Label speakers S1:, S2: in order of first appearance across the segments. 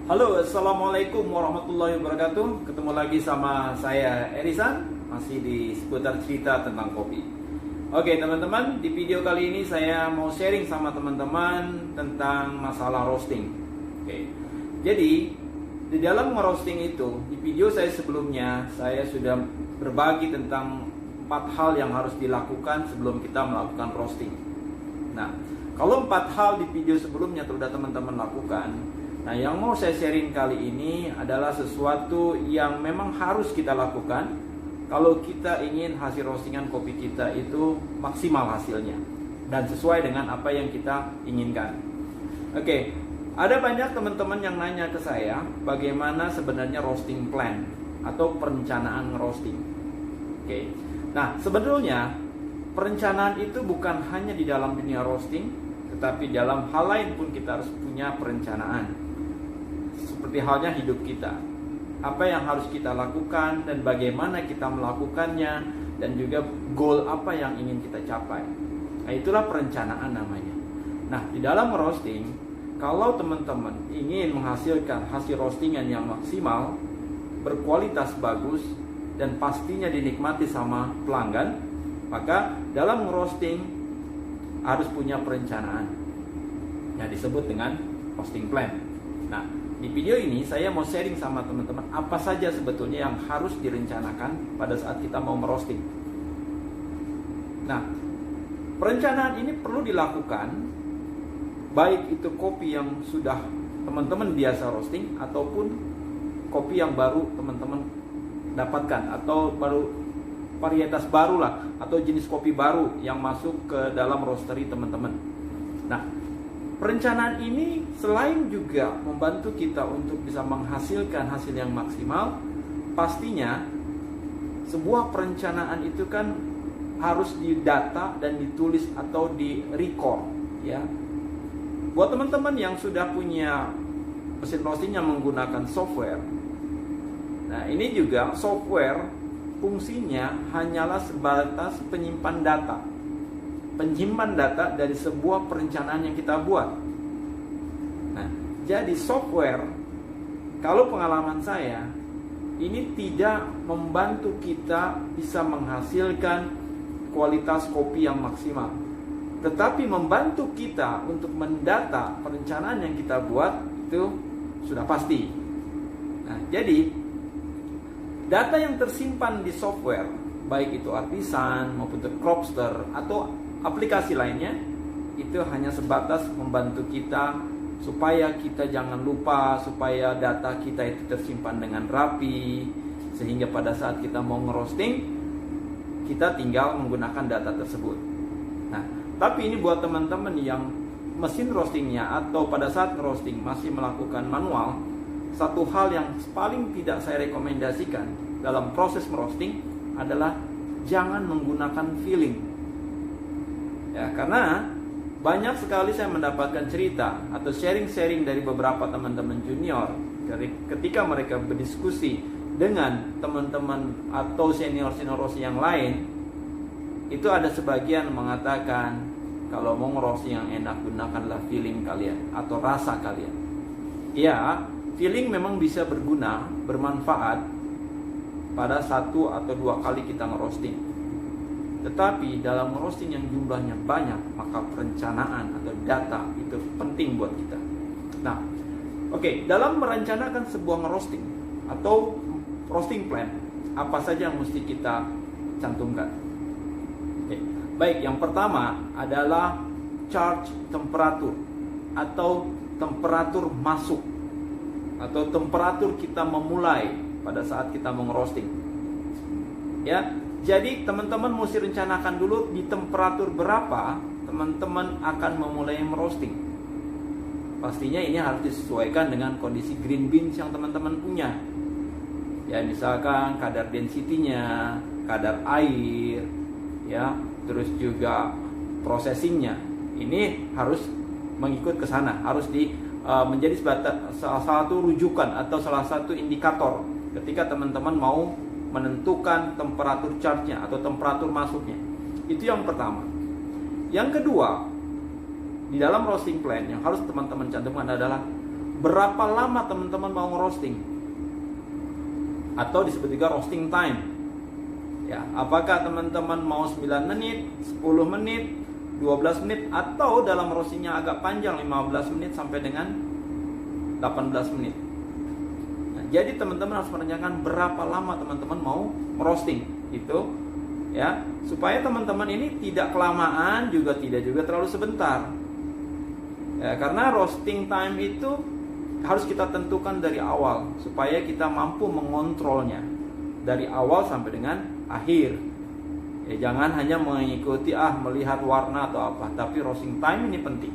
S1: Halo, assalamualaikum warahmatullahi wabarakatuh. Ketemu lagi sama saya Erisan, masih di seputar cerita tentang kopi. Oke teman-teman, di video kali ini saya mau sharing sama teman-teman tentang masalah roasting. Oke, jadi di dalam roasting itu, di video saya sebelumnya saya sudah berbagi tentang 4 hal yang harus dilakukan sebelum kita melakukan roasting. Nah, kalau 4 hal di video sebelumnya sudah teman-teman lakukan, nah, yang mau saya sharing kali ini adalah sesuatu yang memang harus kita lakukan kalau kita ingin hasil roastingan kopi kita itu maksimal hasilnya dan sesuai dengan apa yang kita inginkan. Oke, ada banyak teman-teman yang nanya ke saya bagaimana sebenarnya roasting plan atau perencanaan roasting. Oke, nah sebetulnya perencanaan itu bukan hanya di dalam dunia roasting, tetapi dalam hal lain pun kita harus punya perencanaan. Seperti halnya hidup kita, apa yang harus kita lakukan dan bagaimana kita melakukannya, dan juga goal apa yang ingin kita capai. Nah, itulah perencanaan namanya. Nah, di dalam roasting, kalau teman-teman ingin menghasilkan hasil roastingan yang maksimal, berkualitas bagus, dan pastinya dinikmati sama pelanggan, maka dalam roasting harus punya perencanaan yang disebut dengan roasting plan. Nah, di video ini saya mau sharing sama teman-teman apa saja sebetulnya yang harus direncanakan pada saat kita mau merosting. Nah, perencanaan ini perlu dilakukan baik itu kopi yang sudah teman-teman biasa roasting ataupun kopi yang baru teman-teman dapatkan, atau baru varietas baru lah, atau jenis kopi baru yang masuk ke dalam roastery teman-teman. Nah, perencanaan ini selain juga membantu kita untuk bisa menghasilkan hasil yang maksimal, pastinya sebuah perencanaan itu kan harus didata dan ditulis atau di-record ya. Buat teman-teman yang sudah punya mesin roasting yang menggunakan software, nah ini juga software fungsinya hanyalah sebatas penyimpan data dari sebuah perencanaan yang kita buat. Nah, jadi software, kalau pengalaman saya, ini tidak membantu kita bisa menghasilkan kualitas kopi yang maksimal, tetapi membantu kita untuk mendata perencanaan yang kita buat itu sudah pasti. Nah, jadi data yang tersimpan di software, baik itu Artisan maupun Cropster atau aplikasi lainnya, itu hanya sebatas membantu kita supaya kita jangan lupa, supaya data kita itu tersimpan dengan rapi, sehingga pada saat kita mau ngerosting, kita tinggal menggunakan data tersebut. Nah, tapi ini buat teman-teman yang mesin roastingnya atau pada saat ngerosting masih melakukan manual, satu hal yang paling tidak saya rekomendasikan dalam proses merosting adalah jangan menggunakan filling. Ya, karena banyak sekali saya mendapatkan cerita atau sharing-sharing dari beberapa teman-teman junior ketika mereka berdiskusi dengan teman-teman atau senior-senior roasting yang lain, itu ada sebagian mengatakan kalau mau ngerosting yang enak, gunakanlah feeling kalian atau rasa kalian. Ya, feeling memang bisa berguna, bermanfaat pada 1 atau 2 kali kita ngerosting. Tetapi dalam roasting yang jumlahnya banyak, maka perencanaan atau data itu penting buat kita. Nah, oke, dalam merencanakan sebuah roasting atau roasting plan, apa saja yang mesti kita cantumkan? Oke, baik, yang pertama adalah charge temperatur atau temperatur masuk atau temperatur kita memulai pada saat kita mau roasting. Ya, jadi teman-teman mesti rencanakan dulu di temperatur berapa teman-teman akan memulai merosting. Pastinya ini harus disesuaikan dengan kondisi green beans yang teman-teman punya. Ya, misalkan kadar density-nya, kadar air, ya, terus juga processing-nya. Ini harus mengikut ke sana, harus menjadi salah satu rujukan atau salah satu indikator ketika teman-teman mau menentukan temperatur charge-nya atau temperatur masuknya. Itu yang pertama. Yang kedua, di dalam roasting plan yang harus teman-teman cantumkan adalah berapa lama teman-teman mau ngerosting, atau disebut juga roasting time. Ya, apakah teman-teman mau 9 menit, 10 menit, 12 menit, atau dalam roastingnya agak panjang 15 menit sampai dengan 18 menit. Nah, jadi teman-teman harus merencanakan berapa lama teman-teman mau roasting itu, ya, supaya teman-teman ini tidak kelamaan juga tidak juga terlalu sebentar. Ya, karena roasting time itu harus kita tentukan dari awal supaya kita mampu mengontrolnya dari awal sampai dengan akhir. Ya, jangan hanya mengikuti melihat warna atau apa, tapi roasting time ini penting.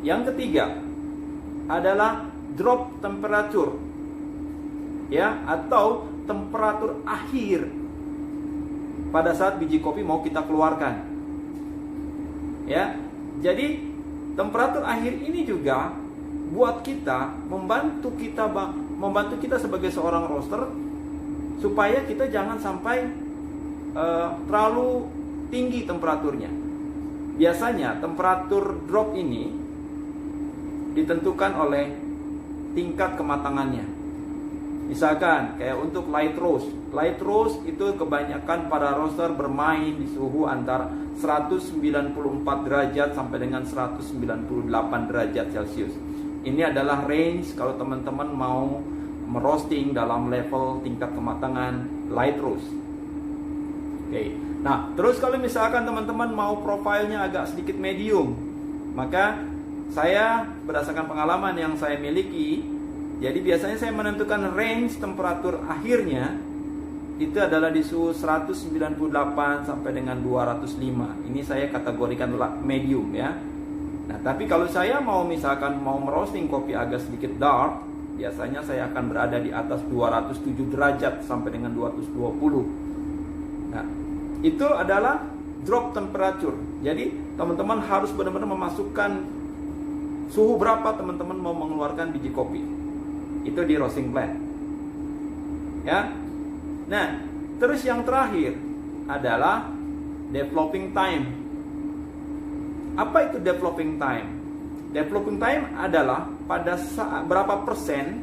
S1: Yang ketiga adalah drop temperature, ya, atau temperatur akhir pada saat biji kopi mau kita keluarkan. Ya, jadi temperatur akhir ini juga buat kita membantu kita sebagai seorang roaster supaya kita jangan sampai terlalu tinggi temperaturnya. Biasanya temperatur drop ini ditentukan oleh tingkat kematangannya. Misalkan kayak untuk light roast itu kebanyakan para roaster bermain di suhu antara 194 derajat sampai dengan 198 derajat Celcius. Ini adalah range kalau teman-teman mau merosting dalam level tingkat kematangan light roast. Nah, terus kalau misalkan teman-teman mau profilnya agak sedikit medium, maka saya berdasarkan pengalaman yang saya miliki, jadi biasanya saya menentukan range temperatur akhirnya itu adalah di suhu 198 sampai dengan 205. Ini saya kategorikan medium, ya. Nah, tapi kalau saya mau misalkan mau merosting kopi agak sedikit dark, biasanya saya akan berada di atas 207 derajat sampai dengan 220. Nah, itu adalah drop temperature. Jadi teman-teman harus benar-benar memasukkan suhu berapa teman-teman mau mengeluarkan biji kopi. Itu di roasting plan. Ya. Nah, terus yang terakhir adalah developing time. Apa itu developing time? Developing time adalah pada saat berapa persen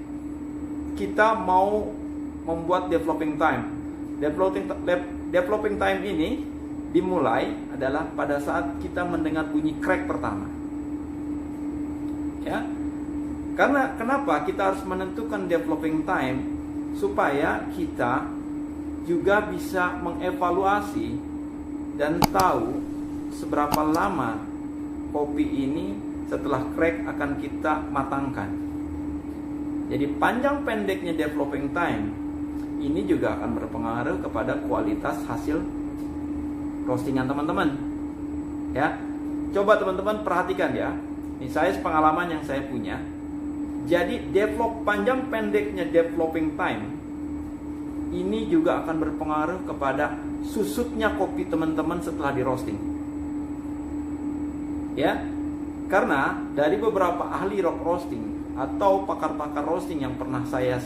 S1: kita mau membuat developing time. Developing time ini dimulai adalah pada saat kita mendengar bunyi crack pertama. Ya. Karena kenapa kita harus menentukan developing time? Supaya kita juga bisa mengevaluasi dan tahu seberapa lama kopi ini setelah crack akan kita matangkan. Jadi panjang pendeknya developing time ini juga akan berpengaruh kepada kualitas hasil roastingan teman-teman. Ya, coba teman-teman perhatikan ya. Ini saya pengalaman yang saya punya. Jadi panjang pendeknya developing time ini juga akan berpengaruh kepada susutnya kopi teman-teman setelah di roasting. Ya, karena dari beberapa ahli roasting atau pakar-pakar roasting yang pernah saya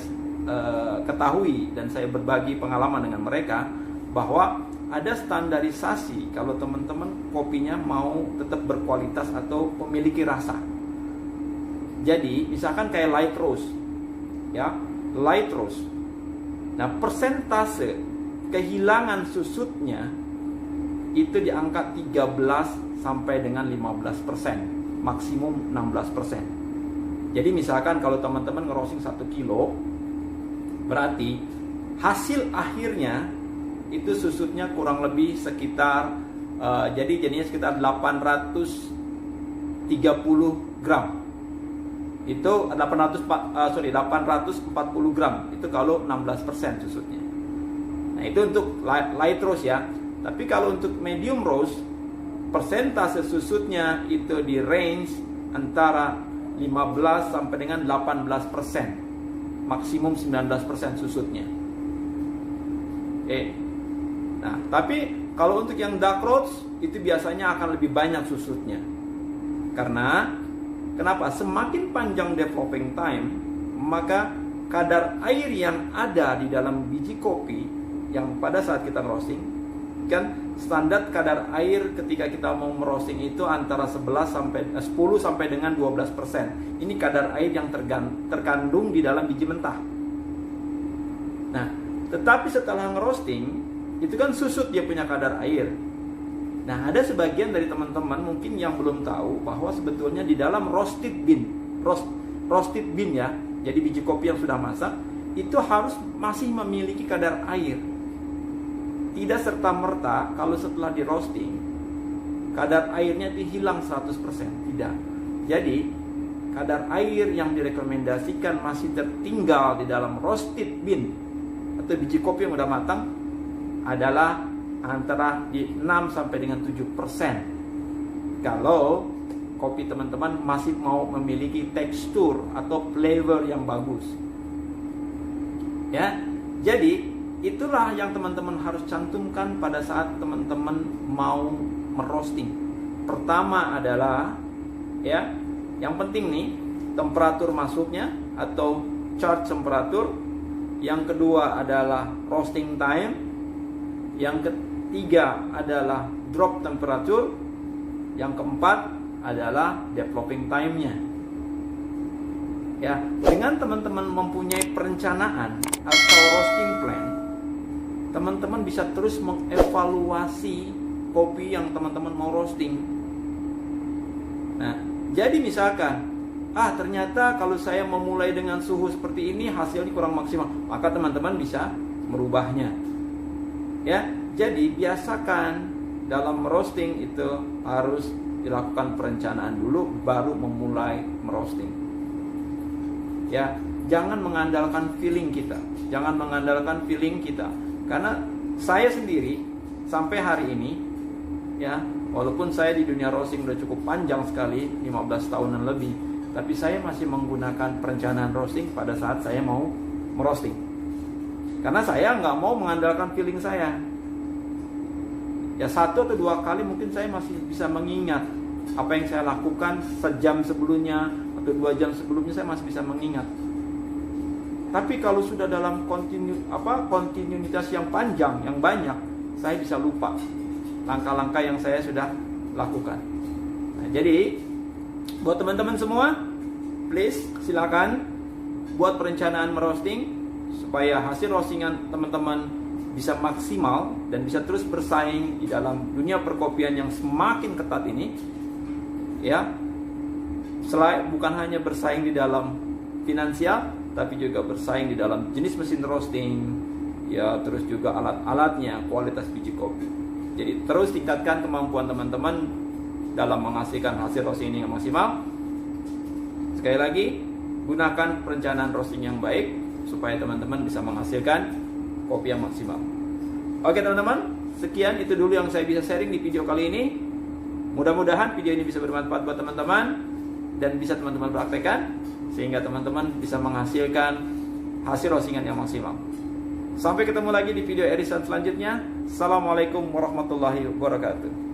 S1: ketahui dan saya berbagi pengalaman dengan mereka, bahwa ada standarisasi kalau teman-teman kopinya mau tetap berkualitas atau memiliki rasa. Jadi misalkan kayak light roast, ya, light roast. Nah, persentase kehilangan susutnya itu di angka 13 sampai dengan 15%, maksimum 16%. Jadi misalkan kalau teman-teman ngerosting 1 kilo, berarti hasil akhirnya itu susutnya kurang lebih sekitar jadinya sekitar 830 gram. Itu 840 gram. Itu kalau 16% susutnya. Nah, itu untuk light roast ya. Tapi kalau untuk medium roast, persentase susutnya itu di range antara 15 sampai dengan 18%. Maksimum 19% susutnya. Nah, tapi kalau untuk yang dark roast itu biasanya akan lebih banyak susutnya. Karena kenapa? Semakin panjang developing time, maka kadar air yang ada di dalam biji kopi yang pada saat kita roasting Kan standar kadar air ketika kita mau merosting itu antara 10 sampai dengan 12%. Ini kadar air yang terkandung di dalam biji mentah. Nah, tetapi setelah ngerosting itu kan susut dia punya kadar air. Nah, ada sebagian dari teman-teman mungkin yang belum tahu bahwa sebetulnya di dalam roasted bean ya, jadi biji kopi yang sudah masak, itu harus masih memiliki kadar air. Tidak serta-merta kalau setelah di roasting kadar airnya itu hilang 100%, tidak. Jadi kadar air yang direkomendasikan masih tertinggal di dalam roasted bean atau biji kopi yang sudah matang adalah antara di 6 sampai dengan 7%. Kalau kopi teman-teman masih mau memiliki tekstur atau flavor yang bagus. Ya. Jadi itulah yang teman-teman harus cantumkan pada saat teman-teman mau merosting. Pertama adalah ya, yang penting nih temperatur masuknya atau charge temperatur. Yang kedua adalah roasting time. Yang ketiga adalah drop temperature. Yang keempat adalah developing time-nya. Ya, dengan teman-teman mempunyai perencanaan atau roasting plan, teman-teman bisa terus mengevaluasi kopi yang teman-teman mau roasting. Nah, jadi misalkan, ternyata kalau saya memulai dengan suhu seperti ini hasilnya kurang maksimal, maka teman-teman bisa merubahnya. Ya, jadi biasakan dalam roasting itu harus dilakukan perencanaan dulu baru memulai merosting. Ya, jangan mengandalkan feeling kita. Karena saya sendiri sampai hari ini ya, walaupun saya di dunia roasting udah cukup panjang sekali, 15 tahunan lebih, tapi saya masih menggunakan perencanaan roasting pada saat saya mau merosting. Karena saya nggak mau mengandalkan feeling saya. Ya, 1 atau 2 kali mungkin saya masih bisa mengingat apa yang saya lakukan sejam sebelumnya atau 2 jam sebelumnya, saya masih bisa mengingat. Tapi kalau sudah dalam kontinuitas yang panjang, yang banyak, saya bisa lupa langkah-langkah yang saya sudah lakukan. Nah, jadi buat teman-teman semua, please silakan buat perencanaan merosting supaya hasil roastingan teman-teman bisa maksimal dan bisa terus bersaing di dalam dunia perkopian yang semakin ketat ini. Ya, selain bukan hanya bersaing di dalam finansial, tapi juga bersaing di dalam jenis mesin roasting, ya, terus juga alat-alatnya, kualitas biji kopi. Jadi terus tingkatkan kemampuan teman-teman dalam menghasilkan hasil roasting ini yang maksimal. Sekali lagi, gunakan perencanaan roasting yang baik supaya teman-teman bisa menghasilkan kopi yang maksimal. Oke teman-teman, sekian itu dulu yang saya bisa sharing di video kali ini. Mudah-mudahan video ini bisa bermanfaat buat teman-teman dan bisa teman-teman praktekkan sehingga teman-teman bisa menghasilkan hasil roastingan yang maksimal. Sampai ketemu lagi di video Erisan selanjutnya. Assalamualaikum warahmatullahi wabarakatuh.